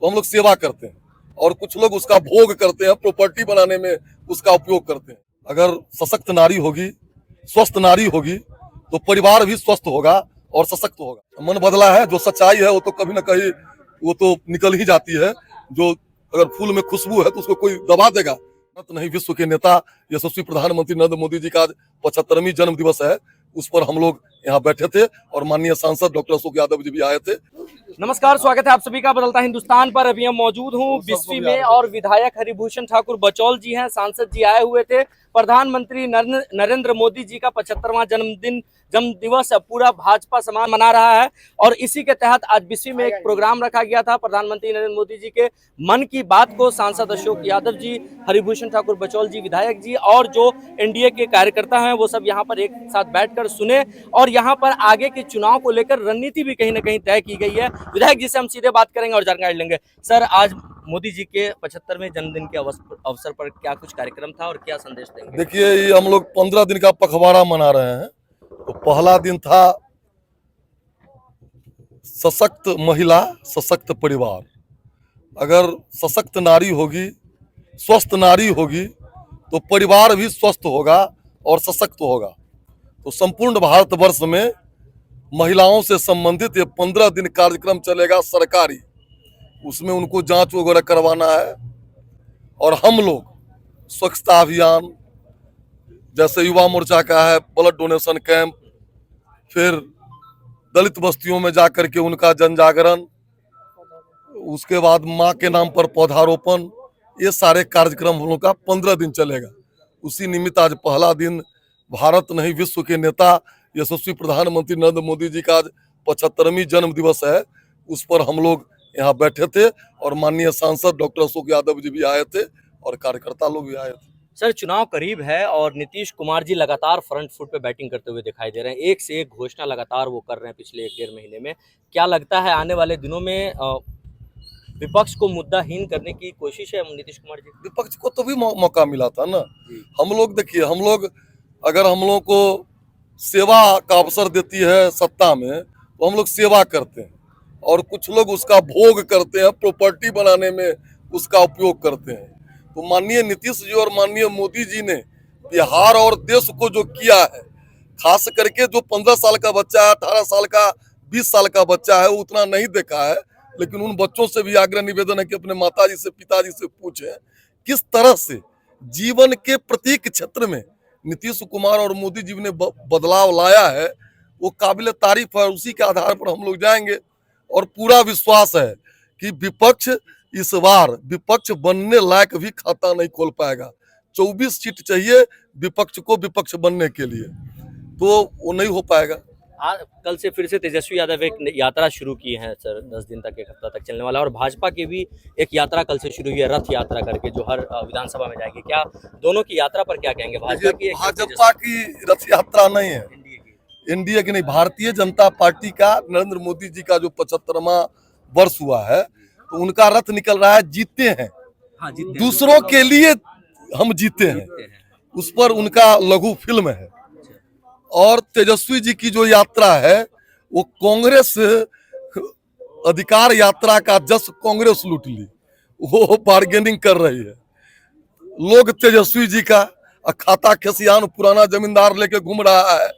तो हम लोग सेवा करते हैं, और कुछ लोग उसका भोग करते हैं, प्रॉपर्टी बनाने में उसका उपयोग करते हैं। अगर सशक्त नारी होगी, स्वस्थ नारी होगी, तो परिवार भी स्वस्थ होगा और सशक्त होगा। मन बदला है, जो सच्चाई है वो तो कभी न कहीं वो तो निकल ही जाती है। जो अगर फूल में खुशबू है तो उसको कोई दबा देगा तो नहीं। विश्व के नेता यशस्वी प्रधानमंत्री नरेंद्र मोदी जी का आज 75वीं जन्म दिवस है, उस पर हम लोग यहाँ बैठे थे और माननीय सांसद डॉक्टर अशोक यादव जी भी आए थे। नमस्कार, स्वागत है आप सभी का बदलता हिंदुस्तान पर। अभी हम मौजूद हूँ बिस्फी में और विधायक हरिभूषण ठाकुर बचौल जी हैं, सांसद जी आए हुए थे। प्रधानमंत्री नरेंद्र मोदी जी का 75वां जन्म दिवस पूरा भाजपा समाज मना रहा है और इसी के तहत आज बिस्फी में एक प्रोग्राम रखा गया था। प्रधानमंत्री नरेंद्र मोदी जी के मन की बात को सांसद अशोक यादव जी, हरिभूषण ठाकुर बचौल जी, विधायक जी और जो एनडीए के कार्यकर्ता हैं वो सब यहाँ पर एक साथ बैठकर सुने और यहाँ पर आगे के चुनाव को लेकर रणनीति भी कहीं ना कहीं तय की गई है। विधायक जी से हम सीधे बात करेंगे और जानकारी लेंगे। सर, आज मोदी जी के 75वें जन्मदिन के अवसर पर क्या कुछ कार्यक्रम था और क्या संदेश देंगे? देखिए, ये हम लोग 15 दिन का पखवाड़ा मना रहे हैं। तो पहला दिन था सशक्त महिला, सशक्त परिवार। अगर सशक्त नारी होगी, स्वस्थ नारी होगी, तो परिवार भी स्वस्थ होगा और सशक्त होगा। तो संपूर्ण भारतवर्ष में महिलाओं से संबंधित ये 15 दिन कार्यक्रम चलेगा सरकारी। उसमें उनको जांच वगैरह करवाना है और हम लोग स्वच्छता अभियान, जैसे युवा मोर्चा का है ब्लड डोनेशन कैंप, फिर दलित बस्तियों में जाकर के उनका जन जागरण, उसके बाद माँ के नाम पर पौधारोपण, ये सारे कार्यक्रम हम लोग का 15 दिन चलेगा। उसी निमित्त आज पहला दिन भारत नहीं विश्व के नेता यशस्वी प्रधानमंत्री नरेंद्र मोदी जी का आज 75वीं जन्म दिवस है, उस पर हम लोग यहाँ बैठे थे और माननीय सांसद डॉक्टर अशोक यादव जी भी आए थे और कार्यकर्ता लोग भी आए थे। सर, चुनाव करीब है और नीतीश कुमार जी लगातार फ्रंट फुट पे बैटिंग करते हुए दिखाई दे रहे हैं। एक से एक घोषणा लगातार वो कर रहे हैं पिछले 1-1.5 महीने में। क्या लगता है आने वाले दिनों में विपक्ष को मुद्दाहीन करने की कोशिश है नीतीश कुमार जी? विपक्ष को तो भी मौका मिला था ना। हम लोग देखिए, हम लोग अगर हम लोग को सेवा का अवसर देती है सत्ता में तो हम लोग सेवा करते हैं, और कुछ लोग उसका भोग करते हैं, प्रॉपर्टी बनाने में उसका उपयोग करते हैं। तो माननीय नीतीश जी और माननीय मोदी जी ने बिहार और देश को जो किया है, खास करके जो 15 साल का बच्चा है, 18 साल का, 20 साल का बच्चा है, वो उतना नहीं देखा है। लेकिन उन बच्चों से भी आग्रह निवेदन है कि अपने माताजी से, पिताजी से पूछें किस तरह से जीवन के प्रत्येक क्षेत्र में नीतीश कुमार और मोदी जी ने बदलाव लाया है। वो काबिल तारीफ है। उसी के आधार पर हम लोग जाएंगे और पूरा विश्वास है कि विपक्ष इस बार विपक्ष बनने लायक भी खाता नहीं खोल पाएगा। 24 सीट चाहिए विपक्ष को विपक्ष बनने के लिए, तो वो नहीं हो पाएगा। कल से फिर से तेजस्वी यादव एक यात्रा शुरू की है सर, 10 दिन तक, 1 हफ्ता तक चलने वाला, और भाजपा की भी एक यात्रा कल से शुरू हुई है, रथ यात्रा करके, जो हर विधानसभा में जाएगी। क्या दोनों की यात्रा पर क्या कहेंगे? भाजपा की रथ यात्रा नहीं है, एनडीए की नहीं, भारतीय जनता पार्टी का नरेंद्र मोदी जी का जो 75वां वर्ष हुआ है, तो उनका रथ निकल रहा है। जीते हैं, हाँ, दूसरों के लिए हम जीते हैं, उस पर उनका लघु फिल्म है। और तेजस्वी जी की जो यात्रा है वो कांग्रेस अधिकार यात्रा का जस कांग्रेस लूट ली, वो बार्गेनिंग कर रही है। लोग तेजस्वी जी का खाता खसियान पुराना जमींदार लेके घूम रहा है,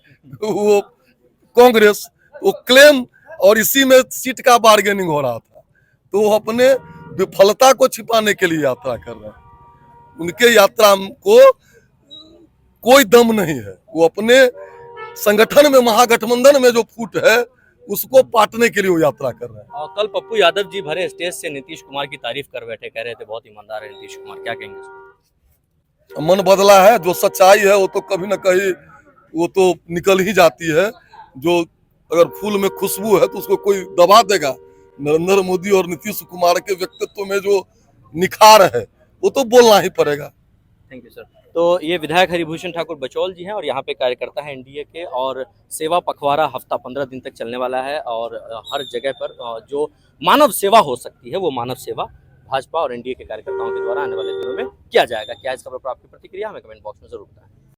वो कांग्रेस वो क्लेम, और इसी में सीट का बार्गेनिंग हो रहा था। तो वो अपने विफलता को छिपाने के लिए यात्रा कर रहे हैं। उनके यात्रा को कोई दम नहीं है। वो अपने संगठन में, महागठबंधन में जो फूट है उसको पाटने के लिए वो यात्रा कर रहे हैं। और कल पप्पू यादव जी भरे स्टेज से नीतीश कुमार की तारीफ कर बैठे, कह रहे थे बहुत ईमानदार है नीतीश कुमार। क्या कहेंगे? मन बदला है, जो सच्चाई है वो तो कभी न कहीं वो तो निकल ही जाती है। जो अगर फूल में खुशबू है तो उसको कोई दबा देगा। नरेंद्र मोदी और नीतीश कुमार के व्यक्तित्व में जो निखार है वो तो बोलना ही पड़ेगा। Thank you sir. तो ये विधायक हरिभूषण ठाकुर बचौल जी हैं और यहाँ पे कार्यकर्ता है एनडीए के, और सेवा पखवाड़ा हफ्ता 15 दिन तक चलने वाला है और हर जगह पर जो मानव सेवा हो सकती है वो मानव सेवा भाजपा और एनडीए के कार्यकर्ताओं के द्वारा आने वाले दिनों में किया जाएगा। क्या इसका आपकी प्रतिक्रिया हमें कमेंट बॉक्स में जरूर बताएं।